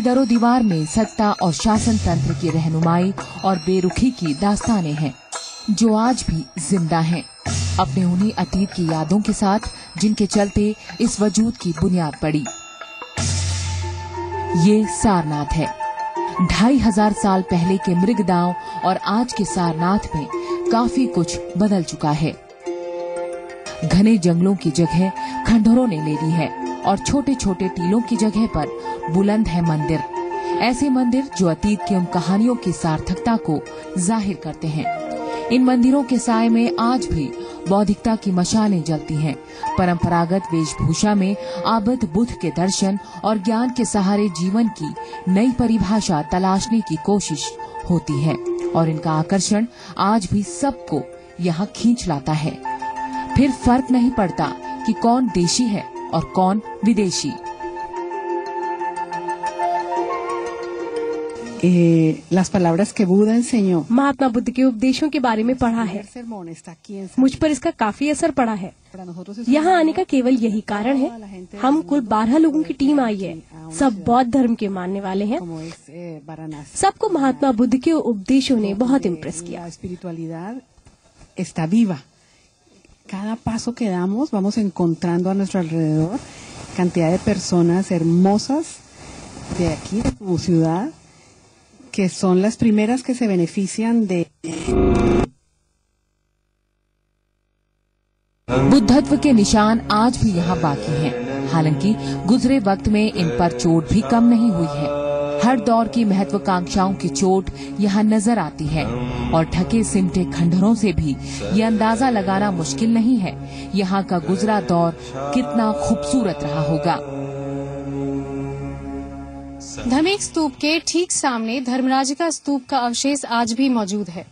दरो दीवार में सत्ता और शासन तंत्र की रहनुमाई और बेरुखी की दास्तानें हैं, जो आज भी जिंदा हैं, अपने उन्हीं अतीत की यादों के साथ जिनके चलते इस वजूद की बुनियाद पड़ी। ये सारनाथ है। 2500 साल पहले के मृगदांव और आज के सारनाथ में काफी कुछ बदल चुका है। घने जंगलों की जगह खंडहरों ने ले ली है और छोटे छोटे टीलों की जगह पर बुलंद है मंदिर। ऐसे मंदिर जो अतीत की उन कहानियों की सार्थकता को जाहिर करते हैं। इन मंदिरों के साए में आज भी बौद्धिकता की मशालें जलती हैं। परंपरागत वेशभूषा में आबद्ध बुद्ध के दर्शन और ज्ञान के सहारे जीवन की नई परिभाषा तलाशने की कोशिश होती है और इनका आकर्षण आज भी सबको यहाँ खींच लाता है। फिर फर्क नहीं पड़ता कि कौन देशी है और कौन विदेशी। Las palabras que Buda enseñó. Mahatma Buddha के उपदेशों के बारे में पढ़ा है। मुझ पर इसका काफी असर पड़ा है। यहाँ आने का केवल यही कारण है। हम कुल 12 लोगों की टीम आई है। सब बौद्ध धर्म के मानने वाले हैं। सबको महात्मा बुद्ध के उपदेशों ने बहुत इम्प्रेस किया। Cada paso que damos vamos encontrando a nuestro alrededor cantidad de personas hermosas de aquí, de tu ciudad, que son las primeras que se benefician de बुद्धत्व के निशान आज भी यहाँ बाकी हैं। हालांकि गुजरे वक्त में इन पर चोट भी कम नहीं हुई है। हर दौर की महत्वाकांक्षाओं की चोट यहाँ नजर आती है और ढके सिमटे खंडहरों से भी ये अंदाजा लगाना मुश्किल नहीं है यहाँ का गुजरा दौर कितना खूबसूरत रहा होगा। धमेक स्तूप के ठीक सामने धर्मराज का स्तूप का अवशेष आज भी मौजूद है।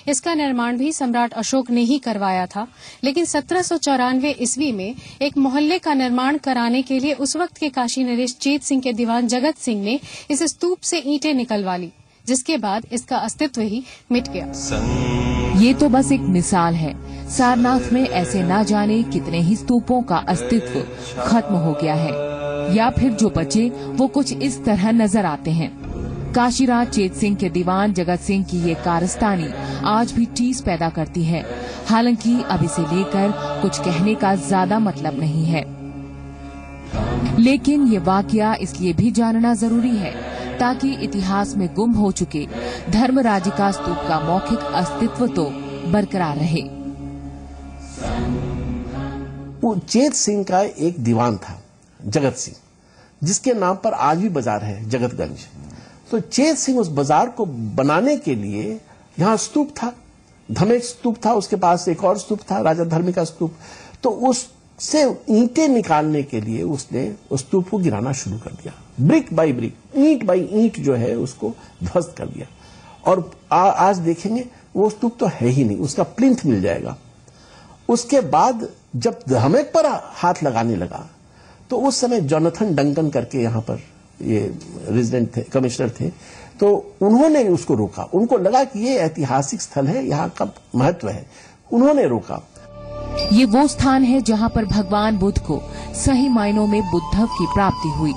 इसका निर्माण भी सम्राट अशोक ने ही करवाया था, लेकिन 1794 ईस्वी में एक मोहल्ले का निर्माण कराने के लिए उस वक्त के काशी नरेश चेत सिंह के दीवान जगत सिंह ने इस स्तूप से ईंटें निकलवा ली, जिसके बाद इसका अस्तित्व ही मिट गया। ये तो बस एक मिसाल है। सारनाथ में ऐसे ना जाने कितने ही स्तूपों का अस्तित्व खत्म हो गया है, या फिर जो बचे वो कुछ इस तरह नजर आते हैं। काशीराज चेत सिंह के दीवान जगत सिंह की ये कारस्तानी आज भी टीस पैदा करती है। हालांकि अब इसे लेकर कुछ कहने का ज्यादा मतलब नहीं है, लेकिन ये वाकया इसलिए भी जानना जरूरी है ताकि इतिहास में गुम हो चुके धर्मराजिका स्तूप का मौखिक अस्तित्व तो बरकरार रहे। वो चेत सिंह का एक दीवान था जगत सिंह, जिसके नाम पर आज भी बाजार है जगतगंज। तो चेत सिंह उस बाजार को बनाने के लिए यहाँ स्तूप था, धमेक स्तूप था, उसके पास एक और स्तूप था राजा धर्मी का स्तूप। तो उससे ईंटें निकालने के लिए उसने उस स्तूप को गिराना शुरू कर दिया, ब्रिक बाई ब्रिक, ईंट बाई ईंट जो है उसको ध्वस्त कर दिया। और आज देखेंगे वो स्तूप तो है ही नहीं, उसका प्लिंथ मिल जाएगा। उसके बाद जब धमेक पर हाथ लगाने लगा तो उस समय जोनाथन डंकन करके यहाँ पर ये रेजिडेंट थे, कमिश्नर थे, तो उन्होंने उसको रोका। उनको लगा कि ये ऐतिहासिक स्थल है, यहाँ का महत्व है, उन्होंने रोका। ये वो स्थान है जहाँ पर भगवान बुद्ध को सही मायनों में बुद्धत्व की प्राप्ति हुई।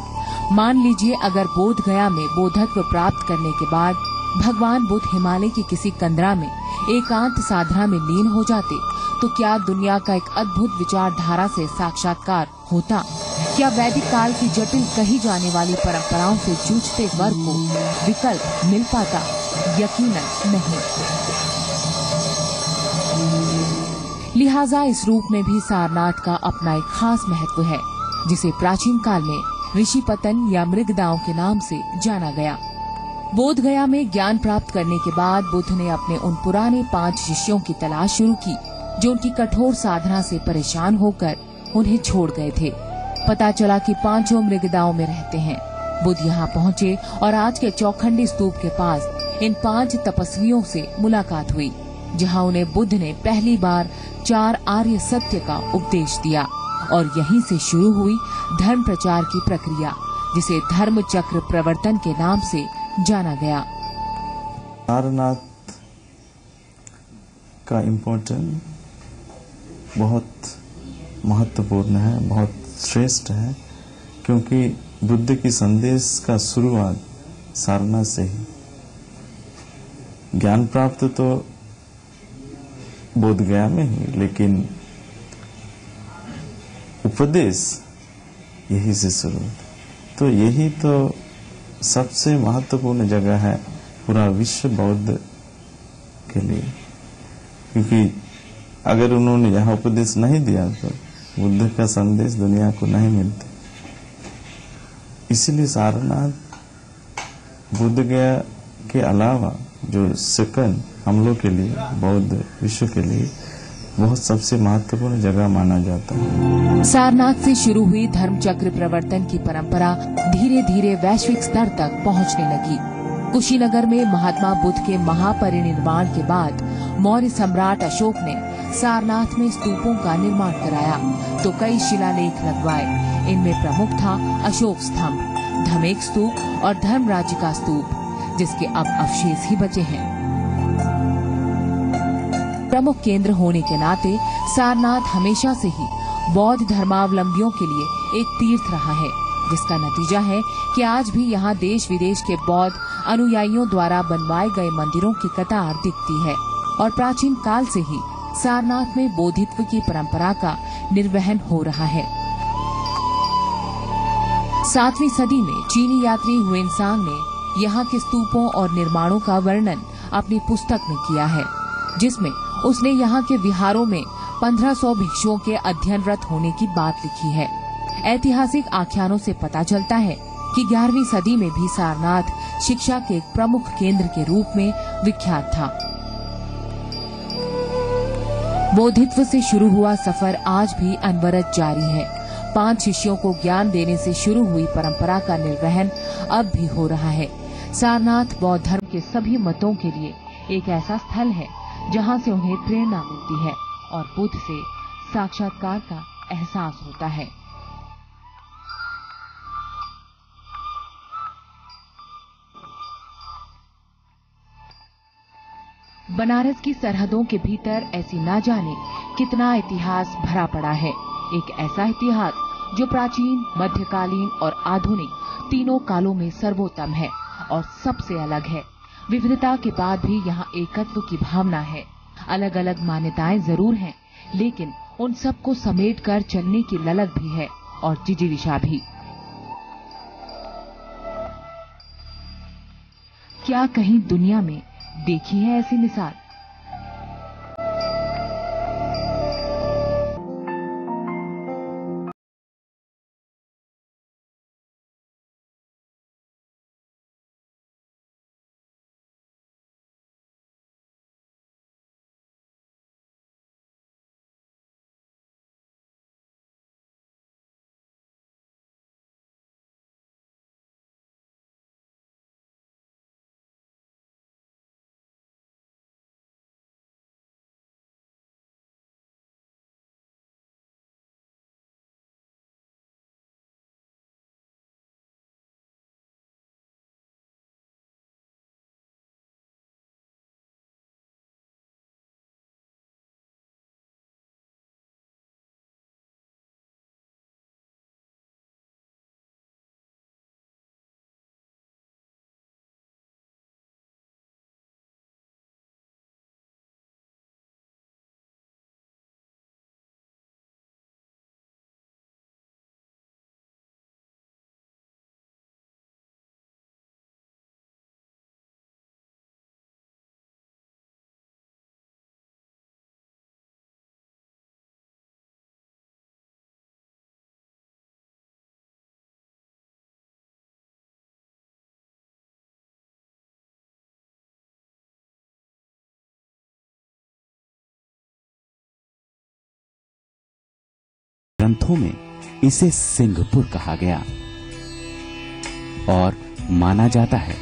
मान लीजिए अगर बोध गया में बोधत्व प्राप्त करने के बाद भगवान बुद्ध हिमालय की किसी कंदरा में एकांत साधना में लीन हो जाते तो क्या दुनिया का एक अद्भुत विचारधारा से साक्षात्कार होता? क्या वैदिक काल की जटिल कही जाने वाली परंपराओं से जूझते वर्ग को विकल्प मिल पाता? यकीनन नहीं। लिहाजा इस रूप में भी सारनाथ का अपना एक खास महत्व है, जिसे प्राचीन काल में ऋषिपतन या मृगदांव के नाम से जाना गया। बोध गया में ज्ञान प्राप्त करने के बाद बुद्ध ने अपने उन पुराने 5 शिष्यों की तलाश शुरू की जो उनकी कठोर साधना से परेशान होकर उन्हें छोड़ गए थे। पता चला कि 5 मृगदांव में रहते हैं। बुद्ध यहाँ पहुँचे और आज के चौखंडी स्तूप के पास इन 5 तपस्वियों से मुलाकात हुई, जहाँ उन्हें बुद्ध ने पहली बार 4 आर्य सत्य का उपदेश दिया और यहीं से शुरू हुई धर्म प्रचार की प्रक्रिया, जिसे धर्म चक्र प्रवर्तन के नाम से जाना गया। सारनाथ का इम्पोर्टेंस बहुत महत्वपूर्ण है, बहुत श्रेष्ठ है, क्योंकि बुद्ध की संदेश का शुरुआत सारनाथ से ही। ज्ञान प्राप्त तो बोध गया में ही, लेकिन उपदेश यही से शुरू। तो यही तो सबसे महत्वपूर्ण जगह है पूरा विश्व बौद्ध के लिए, क्योंकि अगर उन्होंने यहाँ उपदेश नहीं दिया तो बुद्ध का संदेश दुनिया को नहीं मिलता। इसलिए सारनाथ बुद्ध गया के अलावा जो सेकंड हम लोग के लिए, बौद्ध विश्व के लिए बहुत सबसे महत्वपूर्ण जगह माना जाता है। सारनाथ से शुरू हुई धर्म चक्र प्रवर्तन की परंपरा धीरे धीरे वैश्विक स्तर तक पहुंचने लगी। कुशीनगर में महात्मा बुद्ध के महापरिनिर्वाण के बाद मौर्य सम्राट अशोक ने सारनाथ में स्तूपों का निर्माण कराया तो कई शिलालेख लगवाए। इनमें प्रमुख था अशोक स्तंभ, धमेक स्तूप और धर्मराज का स्तूप, जिसके अब अवशेष ही बचे हैं। प्रमुख केंद्र होने के नाते सारनाथ हमेशा से ही बौद्ध धर्मावलंबियों के लिए एक तीर्थ रहा है, जिसका नतीजा है कि आज भी यहाँ देश विदेश के बौद्ध अनुयायियों द्वारा बनवाए गए मंदिरों की कतार दिखती है। और प्राचीन काल से ही सारनाथ में बोधित्व की परंपरा का निर्वहन हो रहा है। 7वीं सदी में चीनी यात्री हुएनसांग ने यहाँ के स्तूपों और निर्माणों का वर्णन अपनी पुस्तक में किया है, जिसमें उसने यहाँ के विहारों में 1500 भिक्षुओं के अध्ययनरत होने की बात लिखी है। ऐतिहासिक आख्यानों से पता चलता है कि 11वीं सदी में भी सारनाथ शिक्षा के एक प्रमुख केंद्र के रूप में विख्यात था। बोधित्व से शुरू हुआ सफर आज भी अनवरत जारी है। 5 शिष्यों को ज्ञान देने से शुरू हुई परंपरा का निर्वहन अब भी हो रहा है। सारनाथ बौद्ध धर्म के सभी मतों के लिए एक ऐसा स्थल है जहां से उन्हें प्रेरणा मिलती है और बुद्ध से साक्षात्कार का एहसास होता है। बनारस की सरहदों के भीतर ऐसी ना जाने कितना इतिहास भरा पड़ा है। एक ऐसा इतिहास जो प्राचीन, मध्यकालीन और आधुनिक तीनों कालों में सर्वोत्तम है और सबसे अलग है। विविधता के बाद भी यहाँ एकत्व की भावना है। अलग अलग मान्यताएं जरूर हैं, लेकिन उन सबको समेट कर चलने की ललक भी है और जिजीविषा भी। क्या कहीं दुनिया में देखी है ऐसी मिसाल? ग्रंथों में इसे सिंहपुर कहा गया और माना जाता है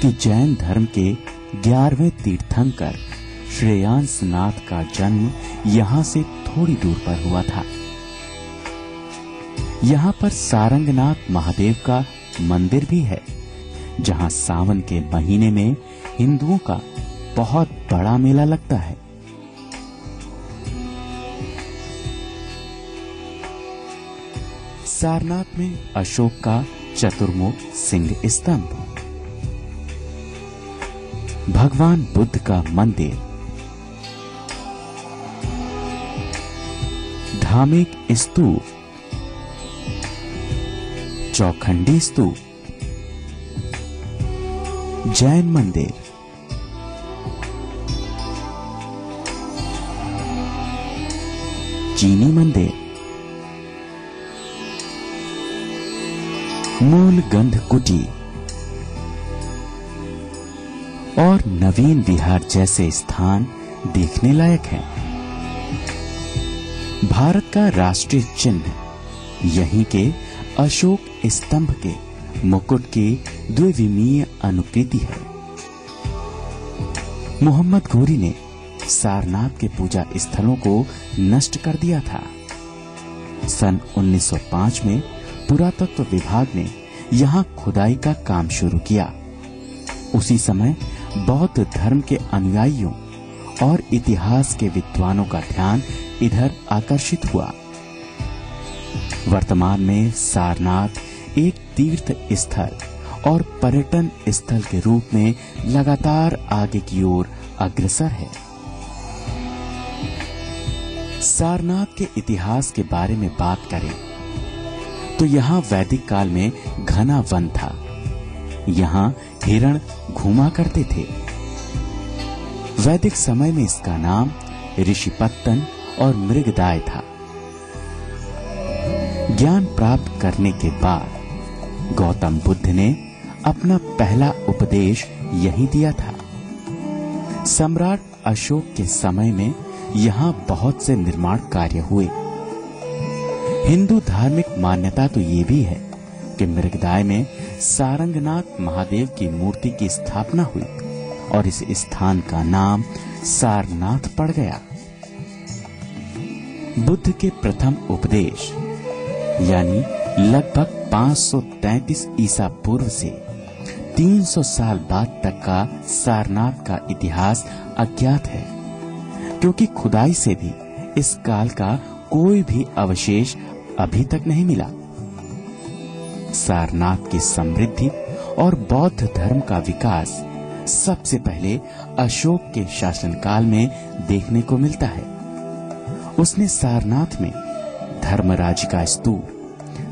कि जैन धर्म के 11वें तीर्थंकर श्रेयांसनाथ का जन्म यहाँ से थोड़ी दूर पर हुआ था। यहाँ पर सारंगनाथ महादेव का मंदिर भी है, जहाँ सावन के महीने में हिंदुओं का बहुत बड़ा मेला लगता है। सारनाथ में अशोक का चतुर्मुख सिंह स्तंभ, भगवान बुद्ध का मंदिर, धार्मिक स्तूप, चौखंडी स्तूप, जैन मंदिर, चीनी मंदिर, मूल गंध कुटी और नवीन विहार जैसे स्थान देखने लायक हैं। भारत का राष्ट्रीय चिन्ह यहीं के अशोक स्तंभ के मुकुट की द्विविमीय अनुकृति है। मोहम्मद घोरी ने सारनाथ के पूजा स्थलों को नष्ट कर दिया था। सन 1905 में पुरातत्व विभाग ने यहाँ खुदाई का काम शुरू किया। उसी समय बौद्ध धर्म के अनुयायियों और इतिहास के विद्वानों का ध्यान इधर आकर्षित हुआ। वर्तमान में सारनाथ एक तीर्थ स्थल और पर्यटन स्थल के रूप में लगातार आगे की ओर अग्रसर है। सारनाथ के इतिहास के बारे में बात करें तो यहाँ वैदिक काल में घना वन था। यहाँ हिरण घूमा करते थे। वैदिक समय में इसका नाम ऋषिपत्तन और मृगदाय था। ज्ञान प्राप्त करने के बाद गौतम बुद्ध ने अपना पहला उपदेश यहीं दिया था। सम्राट अशोक के समय में यहाँ बहुत से निर्माण कार्य हुए। हिंदू धार्मिक मान्यता तो ये भी है कि मृगदाय में सारंगनाथ महादेव की मूर्ति की स्थापना हुई और इस स्थान का नाम सारनाथ पड़ गया। बुद्ध के प्रथम उपदेश यानी लगभग 533 ईसा पूर्व से 300 साल बाद तक का सारनाथ का इतिहास अज्ञात है, क्योंकि खुदाई से भी इस काल का कोई भी अवशेष अभी तक नहीं मिला। सारनाथ की समृद्धि और बौद्ध धर्म का विकास सबसे पहले अशोक के शासनकाल में देखने को मिलता है। उसने सारनाथ में धर्मराज का स्तूप,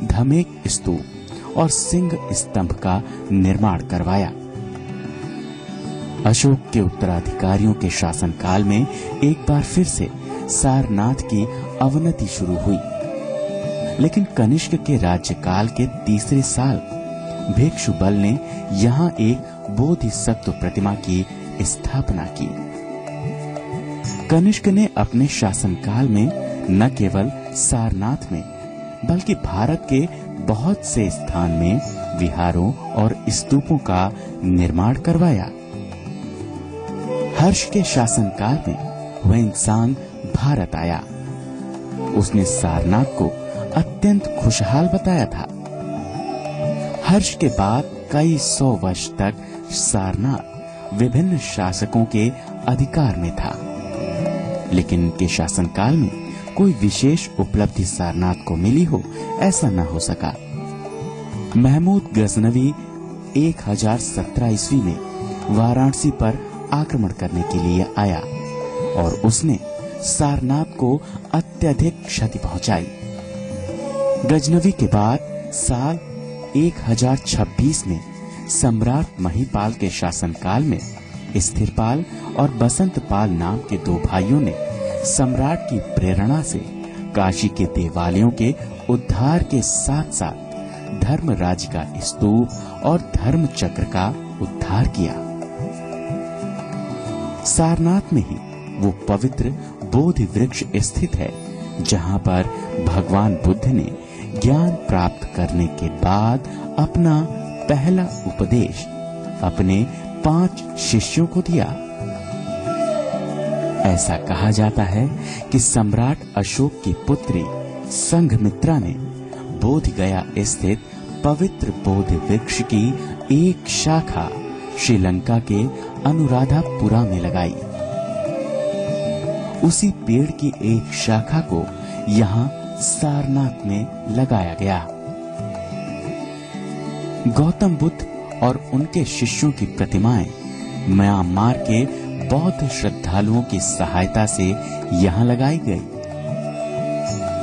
धमेक स्तूप और सिंह स्तंभ का निर्माण करवाया। अशोक के उत्तराधिकारियों के शासनकाल में एक बार फिर से सारनाथ की अवनति शुरू हुई, लेकिन कनिष्क के राज्यकाल के तीसरे साल भिक्षुबल ने यहाँ एक बोधिसत्व प्रतिमा की स्थापना की। कनिष्क ने अपने शासनकाल में न केवल सारनाथ में बल्कि भारत के बहुत से स्थान में विहारों और स्तूपों का निर्माण करवाया। हर्ष के शासनकाल में ह्वेनसांग भारत आया। उसने सारनाथ को अत्यंत खुशहाल बताया था। हर्ष के बाद कई 100 वर्ष तक सारनाथ विभिन्न शासकों के अधिकार में था, लेकिन इनके शासनकाल में कोई विशेष उपलब्धि सारनाथ को मिली हो ऐसा न हो सका। महमूद गजनवी 1017 ईस्वी में वाराणसी पर आक्रमण करने के लिए आया और उसने सारनाथ को अत्यधिक क्षति पहुंचाई। गजनवी के बाद साल 1026 में सम्राट महीपाल के शासनकाल में स्थिरपाल और बसंतपाल नाम के 2 भाइयों ने सम्राट की प्रेरणा से काशी के देवालयों के उद्धार के साथ साथ धर्मराज का स्तूप और धर्म चक्र का उद्धार किया। सारनाथ में ही वो पवित्र बोधि वृक्ष स्थित है जहाँ पर भगवान बुद्ध ने ज्ञान प्राप्त करने के बाद अपना पहला उपदेश अपने 5 शिष्यों को दिया। ऐसा कहा जाता है कि सम्राट अशोक की पुत्री संघमित्रा ने बोधगया स्थित पवित्र बोधि वृक्ष की एक शाखा श्रीलंका के अनुराधापुरा में लगाई। उसी पेड़ की एक शाखा को यहाँ सारनाथ में लगाया गया। गौतम बुद्ध और उनके शिष्यों की प्रतिमाएं म्यांमार के बौद्ध श्रद्धालुओं की सहायता से यहाँ लगाई गई।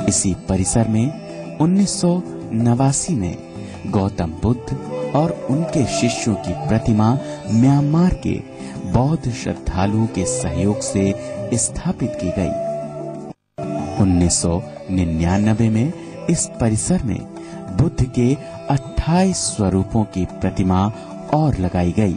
इसी परिसर में 1989 में गौतम बुद्ध और उनके शिष्यों की प्रतिमा म्यांमार के बौद्ध श्रद्धालुओं के सहयोग से स्थापित की गई। 1999 में इस परिसर में बुद्ध के 28 स्वरूपों की प्रतिमा और लगाई गई।